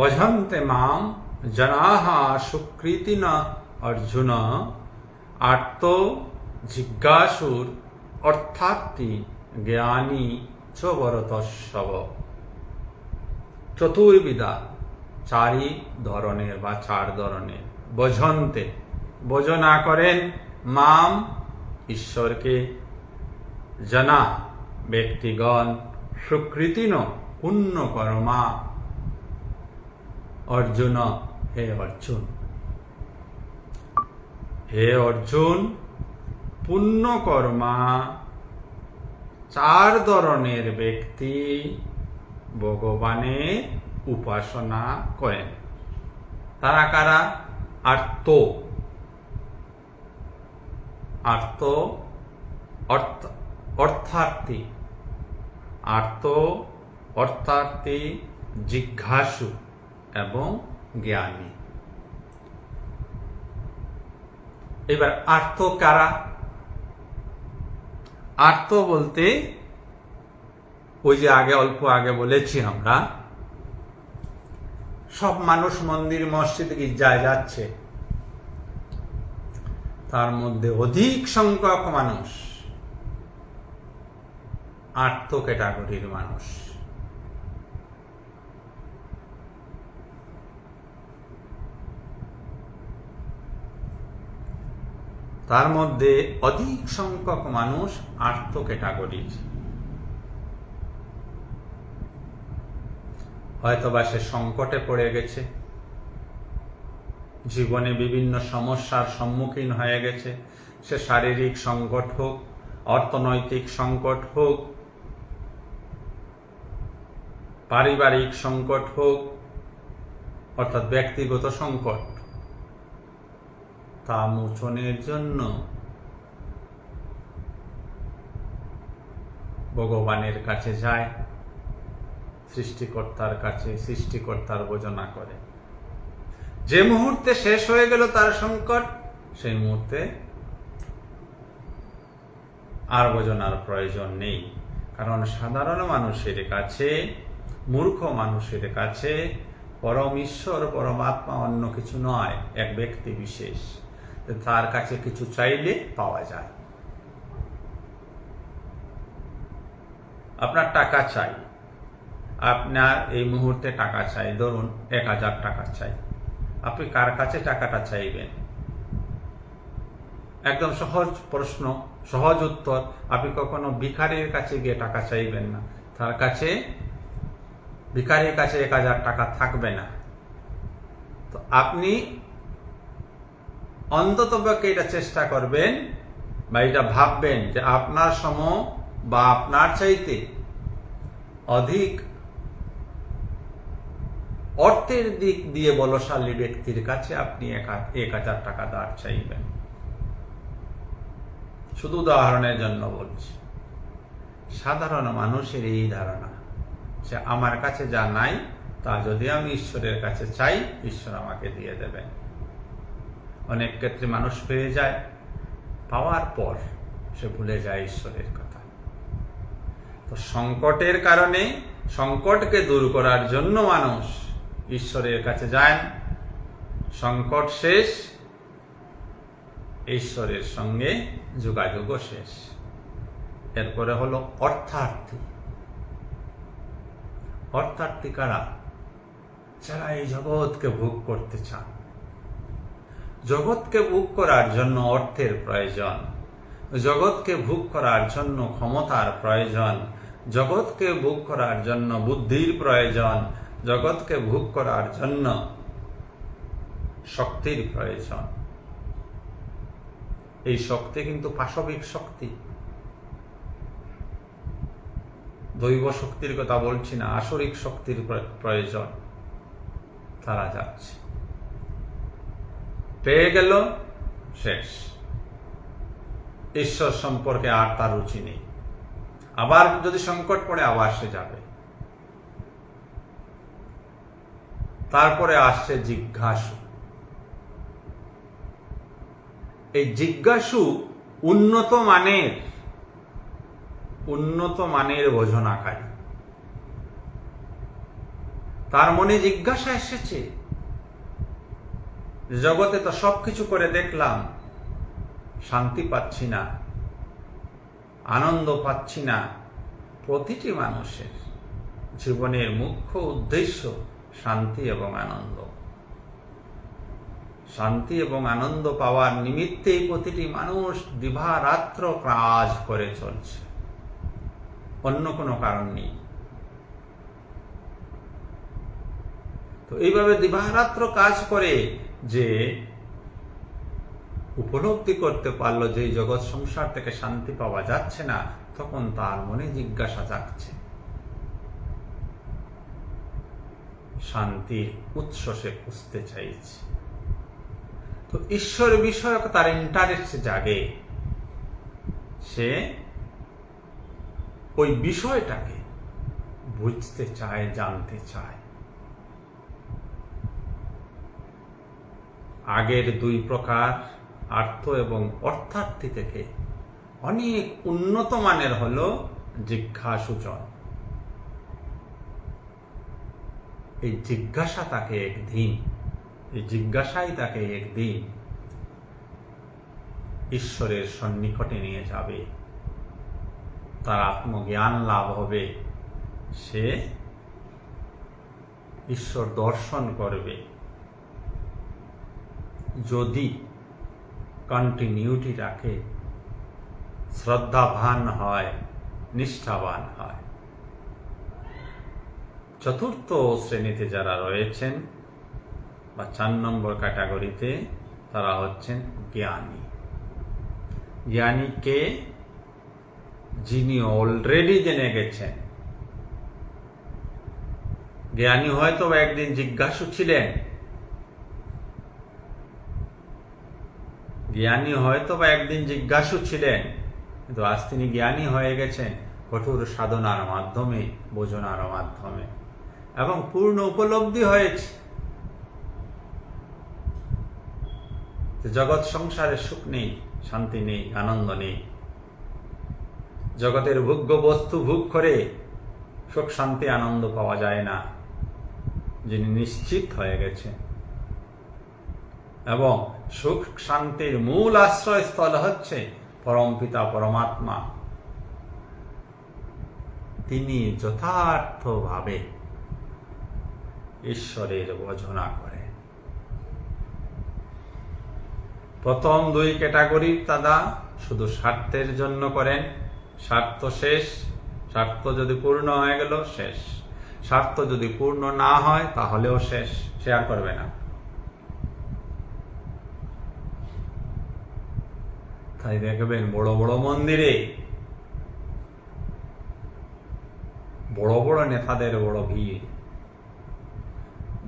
A: ভজন্তে মাম জনাঃ সুকৃতিন অর্জুন আর্ত জিজ্ঞাসুর অর্থার্থী জ্ঞানী চ ভরতস্যব। চতুর্বিধা, চারি ধরনের বা 4 ধরনের, ভজন্তে ভজনা করেন, মাম ঈশ্বরকে, জনা ব্যক্তিগণ, সুকৃতিন পুণ্য কর্মা, অর্জুন হে অর্জুন, হে অর্জুন পুণ্য কর্মা 4 ধরনের ব্যক্তি ভগবানের উপাসনা করেন। তারা কারা? আর্ত, আর্ত অর্থার্থী, আর্ত অর্থার্থী, জিজ্ঞাসু এবং জ্ঞানী। এবার আর্ত কারা? আর্ত বলতে ওই যে অল্প আগে বলেছি আমরা, সব মানুষ মন্দির মসজিদ গির্জায় যাচ্ছে, তার মধ্যে অধিক সংখ্যক মানুষ আর্ত ক্যাটাগরির মানুষ। তার মধ্যে অধিক সংখ্যক মানুষ আর্ত ক্যাটাগরির। হয়তোবা সে সংকটে পড়ে গেছে, জীবনে বিভিন্ন সমস্যার সম্মুখীন হয়ে গেছে, সে শারীরিক সংকট হোক, অর্থনৈতিক সংকট হোক, পারিবারিক সংকট হোক, অর্থাৎ ব্যক্তিগত সংকট, তা মোচনের জন্য ভগবানের কাছে যায়, সৃষ্টিকর্তার কাছে, সৃষ্টিকর্তার ভজনা করে। যে মুহূর্তে শেষ হয়ে গেল তার সংকট, সেই মুহূর্তে আর ভজনার প্রয়োজন নেই। কারণ সাধারণ মানুষের কাছে, মূর্খ মানুষের কাছে পরম ঈশ্বর, পরমাত্মা অন্য কিছু নয়, এক ব্যক্তি বিশেষ। তার কাছে কিছু চাইলে পাওয়া যায়। আপনার টাকা চাই, আপনার এই মুহূর্তে টাকা চাই, ধরুন 1000 টাকা চাই, আপনি কার কাছে টাকাটা চাইবেন? একদম সহজ প্রশ্ন, সহজ উত্তর। আপনি কখনো ভিখারির কাছে গিয়ে টাকা চাইবেন না, তার কাছে, ভিখারির কাছে 1000 টাকা থাকবে না। তো আপনি অন্ততপক্ষে এটা চেষ্টা করবেন বা এটা ভাববেন যে আপনার সম বা আপনার চাইতে অধিক অর্থের দিক দিয়ে বলশালী ব্যক্তির কাছে আপনি 1000 টাকা ধার চাইবেন। শুধু উদাহরণের জন্য বলছি। সাধারণ মানুষের এই ধারণা যে আমার কাছে যা নাই তা যদি আমি ঈশ্বরের কাছে চাই, ঈশ্বর আমাকে দিয়ে দেবেন। অনেক ক্ষেত্রে মানুষ পেয়ে যায়, পাওয়ার পর সে ভুলে যায় ঈশ্বরের কথা। তো সংকটের কারণে, সংকটকে দূর করার জন্য মানুষ ঈশ্বরের কাছে যায়। সংকট শেষ, ঈশ্বরের সঙ্গে যোগাযোগও শেষ। এরপরে হলো অর্থার্থী। অর্থার্থী কারা? যারা এই জগৎকে ভোগ করতে চান। জগৎকে ভোগ করার জন্য অর্থের প্রয়োজন। জগৎকে ভোগ করার জন্য ক্ষমতার প্রয়োজন, জগৎকে ভোগ করার জন্য বুদ্ধির প্রয়োজন, জগৎকে ভোগ করার জন্য শক্তির প্রয়োজন। এই শক্তি কিন্তু পাশবিক শক্তি, দৈব শক্তির কথা বলছি না, আসরিক শক্তির প্রয়োজন। তারা যাচ্ছে, পেয়ে গেল, শেষ। ঈশ্বর সম্পর্কে আর তার রুচি নেই। আবার যদি সংকট পড়ে আবার সে যাবে। তারপরে আসছে জিজ্ঞাসু। এই জিজ্ঞাসু উন্নত মানের ভোজনাকারী। তার মনে জিজ্ঞাসা এসেছে, জগতে তো সবকিছু করে দেখলাম, শান্তি পাচ্ছি না, আনন্দ পাচ্ছি না। প্রতিটি মানুষের জীবনের মুখ্য উদ্দেশ্য শান্তি এবং আনন্দ। শান্তি এবং আনন্দ পাওয়ার নিমিত্তেই প্রতিটি মানুষ দিবারাত্র কাজ করে চলছে, অন্য কোনো কারণ নেই। তো এইভাবে দিবারাত্র কাজ করে যে উপলব্ধি করতে পারলো যে জগৎ সংসার থেকে শান্তি পাওয়া যাচ্ছে না, তখন তার মনে জিজ্ঞাসা জাগছে, শান্তির উৎস সে খুঁজতে চাইছে। তো ঈশ্বর বিষয়ক তার ইন্টারেস্ট জাগে, সে ওই বিষয়টাকে বুঝতে চায়, জানতে চায়। আগের দুই প্রকার আর্থ এবং অর্থার্থী থেকে অনেক উন্নত মানের হলো জিজ্ঞাসুজন। এই জিজ্ঞাসাই তাকে একদিন ঈশ্বরের সন্নিকটে নিয়ে যাবে, তার আত্মজ্ঞান লাভ হবে, সে ঈশ্বর দর্শন করবে যদি কন্টিনিউটি রাখে, শ্রদ্ধাবান হয়, নিষ্ঠাবান হয়। চতুর্থ শ্রেণীতে যারা রয়েছেন বা 4 নম্বর ক্যাটাগরিতে, তারা হচ্ছেন জ্ঞানী। জ্ঞানীকে যিনি অলরেডি জেনে গেছেন। জ্ঞানী হয়তো একদিন জিজ্ঞাসু ছিলেন, কিন্তু আজ তিনি জ্ঞানী হয়ে গেছেন কঠোর সাধনার মাধ্যমে, বোঝনার মাধ্যমে, এবং পূর্ণ উপলব্ধি হয়েছে যে জগৎ সংসারে সুখ নেই, শান্তি নেই, আনন্দ নেই। জগতের ভোগ্য বস্তু ভোগ করে সুখ শান্তি আনন্দ পাওয়া যায় না। যিনি নিশ্চিত হয়ে গেছে এবং সুখ শান্তির মূল আশ্রয়স্থল হচ্ছে পরমপিতা পরমাত্মা, তিনি যথার্থভাবে ঈশ্বরের ভজনা করে। প্রথম 2 ক্যাটাগরির দাদা শুধু স্বার্থের জন্য করেন, স্বার্থ শেষ, স্বার্থ যদি পূর্ণ হয়ে গেল শেষ, স্বার্থ যদি পূর্ণ না হয় তাহলেও শেষ, শেয়ার করবে না। তাই দেখবেন বড় বড় মন্দিরে বড় বড় নেতাদের বড় ভিড়,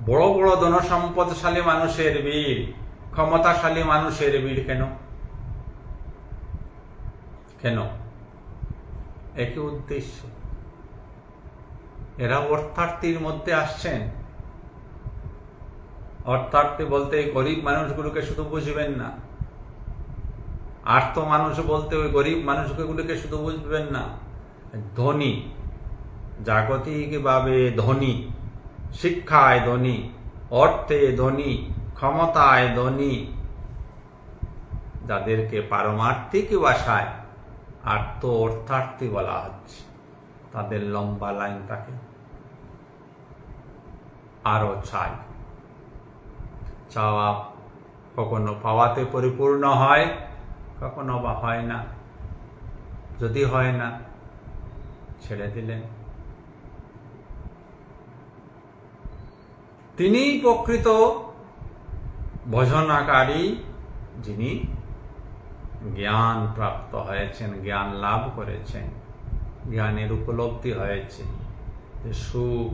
A: বড় বড় ধনসম্পদশালী মানুষের ভিড়, ক্ষমতাশালী মানুষের ভিড়। কেন? একই উদ্দেশ্য, এরা অর্থার্থীর মধ্যে আসছেন। অর্থার্থী বলতে গরিব মানুষগুলোকে শুধু বুঝবেন না, আর্থ মানুষ বলতে ওই গরিব মানুষগুলোকে শুধু বুঝবেন না, ধনী, জাগতিকভাবে ধনী, শিক্ষায় ধনী, অর্থে ধনী, ক্ষমতায় ধনী, যাদেরকে পারমার্থিক ভাষায় আর্থ অর্থার্থী বলা হচ্ছে, তাদের লম্বা লাইন থাকে। আরো চাওয়া কখনো পাওয়াতে পরিপূর্ণ হয়, কখনো বা হয় না। যদি হয় না, ছেড়ে দিলেন। তিনিই প্রকৃত ভজনাকারী, যিনি জ্ঞান প্রাপ্ত হয়েছেন, জ্ঞান লাভ করেছেন, জ্ঞানের উপলব্ধি হয়েছে যে সুখ,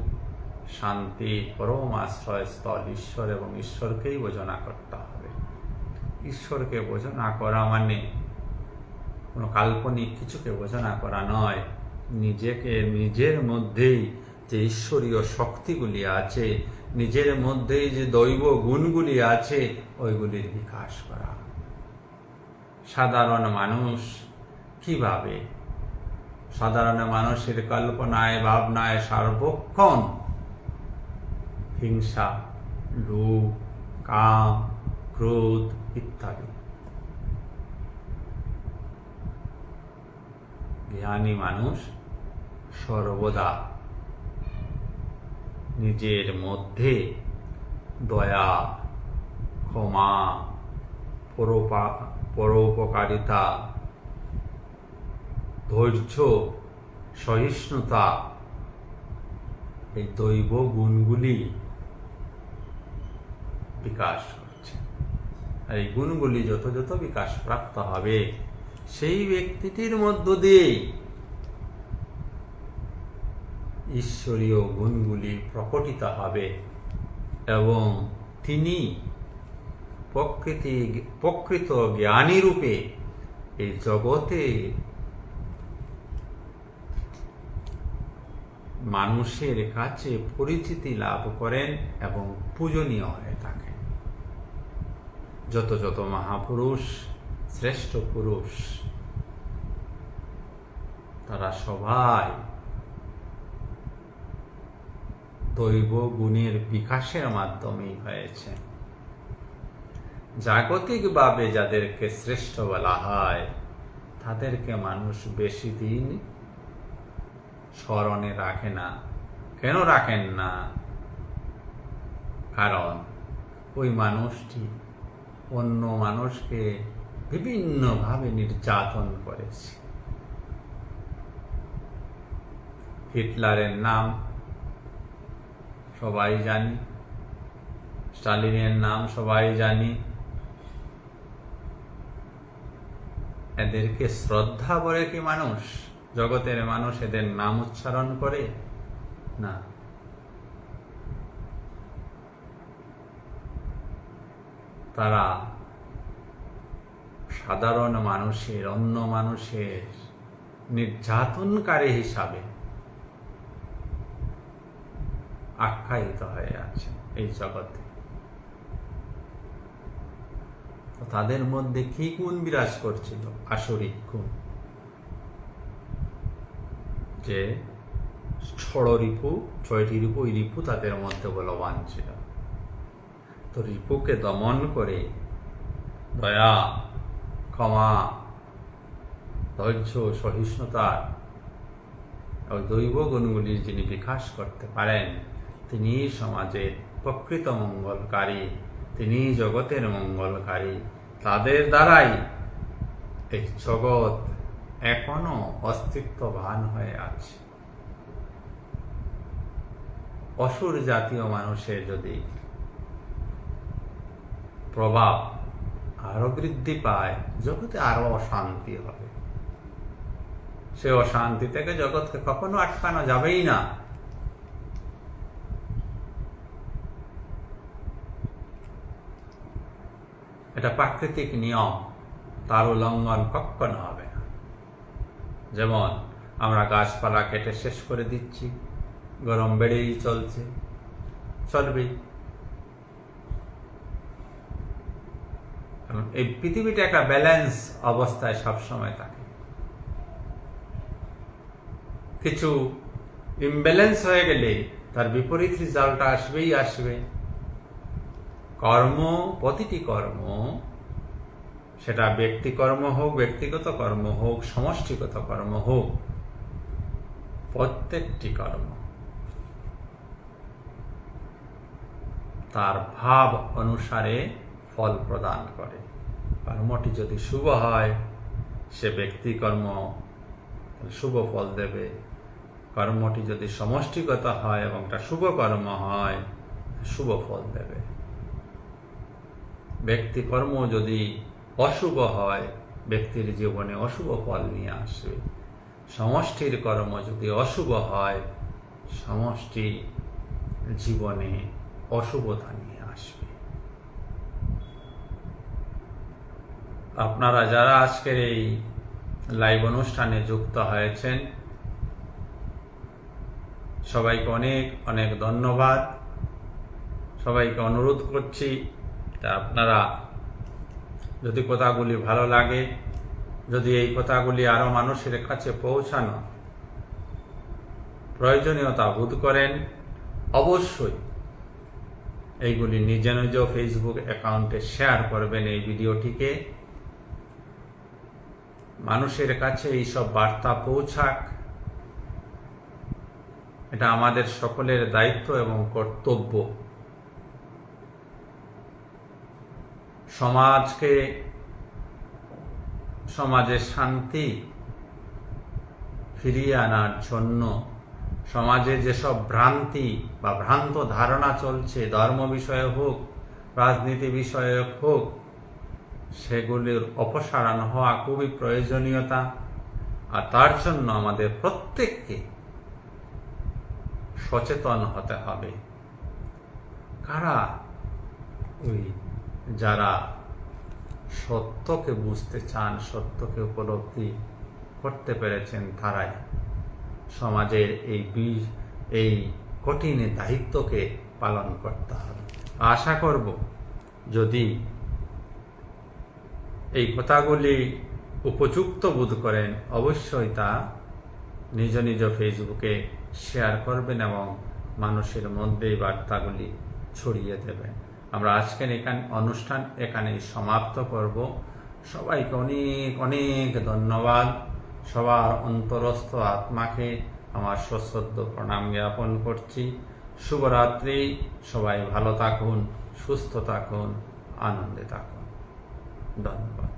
A: শান্তি, পরম আশ্রয়স্থল ঈশ্বর এবং ঈশ্বরকেই ভজনা করতে হবে। ঈশ্বরকে ভজনা করা মানে কোনো কাল্পনিক কিছুকে ভজনা করা নয়, নিজেকে নিজের মধ্যেই যে ঈশ্বরীয় শক্তিগুলি আছে, নিজের মধ্যেই যে দৈব গুণগুলি আছে, ওইগুলির বিকাশ করা। সাধারণ মানুষ কিভাবে সাধারণ মানুষের কল্পনায় ভাবনায় সার্বক্ষণ হিংসা, লোভ, কাম, ক্রোধ ইত্যাদি। জ্ঞানী মানুষ সর্বদা নিজের মধ্যে দয়া, ক্ষমা, পরোপকারিতা, ধৈর্য, সহিষ্ণুতা, এই দৈব গুণগুলি বিকাশ করছে। আর এই গুণগুলি যত যত বিকাশ প্রাপ্ত হবে, সেই ব্যক্তিটির মধ্য দিয়ে ঈশ্বরীয় গুণগুলি প্রকটিত হবে এবং তিনি প্রকৃত জ্ঞানী রূপে এই জগতে মানুষের কাছে পরিচিতি লাভ করেন এবং পূজনীয় হয়ে থাকেন। যত যত মহাপুরুষ, শ্রেষ্ঠ পুরুষ, তারা সবাই দৈব গুণের বিকাশের মাধ্যমেই হয়েছে। জাগতিকভাবে যাদেরকে শ্রেষ্ঠ বলা হয়, তাদেরকে মানুষ বেশি দিন স্মরণে রাখে না। কেন রাখেন না? কারণ ওই মানুষটি অন্য মানুষকে বিভিন্নভাবে নির্যাতন করেছে। হিটলারের নাম সবাই জানি, স্টালিনের নাম সবাই জানি। এদেরকে শ্রদ্ধা করে কি মানুষ? জগতের মানুষ এদের নাম উচ্চারণ করে না। তারা সাধারণ মানুষের, অন্য মানুষের নির্যাতনকারী হিসাবে আখ্যায়িত হয়ে আছে এই জগতে। তাদের মধ্যে কি গুণ বিরাজ করছিল? আসরিক গুণ, যে ষড় রিপু, 6টি রিপু, ওই রিপু তাদের মধ্যে বলবান ছিল। তো রিপুকে দমন করে দয়া, ক্ষমা, ধৈর্য, সহিষ্ণুতার ওই দৈব গুণগুলি যিনি বিকাশ করতে পারেন, তিনি সমাজের প্রকৃত মঙ্গলকারী, তিনি জগতের মঙ্গলকারী। তাদের দ্বারাই এই জগৎ এখনো অস্তিত্ববান হয়ে আছে। অসুর জাতীয় মানুষের যদি প্রভাব আরো বৃদ্ধি পায়, জগতে আরো অশান্তি হবে। সে অশান্তি থেকে জগৎকে কখনো আটকানো যাবেই না। এটা প্রাকৃতিক নিয়ম, তার উল্লঙ্ঘন কখনো হবে না। যেমন আমরা গাছপালা কেটে শেষ করে দিচ্ছি, গরম বেড়েই চলছে, চলবেই। এই পৃথিবীটা একটা ব্যালেন্স অবস্থায় সবসময় থাকে। কিছু ইমব্যালেন্স হয়ে গেলে তার বিপরীত রেজাল্টটা আসবেই আসবে। কর্ম, প্রতিটি কর্ম, সেটা ব্যক্তিকর্ম হোক, ব্যক্তিগত কর্ম হোক, সমষ্টিগত কর্ম হোক, প্রত্যেকটি কর্ম তার ভাব অনুসারে ফল প্রদান করে। কর্মটি যদি শুভ হয়, সে ব্যক্তিকর্ম শুভ ফল দেবে। কর্মটি যদি সমষ্টিগত হয় এবং এটা শুভ কর্ম হয়, শুভ ফল দেবে। ব্যক্তি কর্ম যদি অশুভ হয়, ব্যক্তির জীবনে অশুভ ফল নিয়ে আসবে। সমষ্টির কর্ম যদি অশুভ হয়, সমষ্টি জীবনে অশুভতা নিয়ে আসবে। আপনারা যারা আজকের এই লাইভ অনুষ্ঠানে যুক্ত হয়েছেন, সবাইকে অনেক অনেক ধন্যবাদ। সবাইকে অনুরোধ করছি আপনারা যদি কথাগুলি ভালো লাগে, যদি এই কথাগুলি আরো মানুষের কাছে পৌঁছানো প্রয়োজনীয়তা বোধ করেন, অবশ্যই এইগুলি নিজ নিজ ফেসবুক অ্যাকাউন্টে শেয়ার করবেন। এই ভিডিওটিকে মানুষের কাছে এইসব বার্তা পৌঁছাক, এটা আমাদের সকলের দায়িত্ব এবং কর্তব্য। সমাজে শান্তি ফিরিয়ে আনার জন্য সমাজে যেসব ভ্রান্তি বা ভ্রান্ত ধারণা চলছে, ধর্ম বিষয়ে হোক, রাজনীতি বিষয়ে হোক, সেগুলির অপসারণ হওয়া খুবই প্রয়োজনীয়তা। আর তার জন্য আমাদের প্রত্যেককে সচেতন হতে হবে। কারা? ওই যারা সত্যকে বুঝতে চান, সত্যকে উপলব্ধি করতে পেরেছেন, তারাই সমাজের এই কঠিন দায়িত্বকে পালন করতে হবে। আশা করব যদি এই কথাগুলি উপযুক্ত বোধ করেন, অবশ্যই তা নিজ নিজ ফেসবুকে শেয়ার করবেন এবং মানুষের মধ্যে এই বার্তাগুলি ছড়িয়ে দেবেন। আমরা আজকের অনুষ্ঠান এখানেই সমাপ্ত করব। সবাইকে অনেক অনেক ধন্যবাদ। সবার অন্তরস্থ আত্মাকে আমার সশ্রদ্ধ প্রণাম জ্ঞাপন করছি। শুভরাত্রি। সবাই ভালো থাকুন, সুস্থ থাকুন, আনন্দে থাকুন। ধন্যবাদ।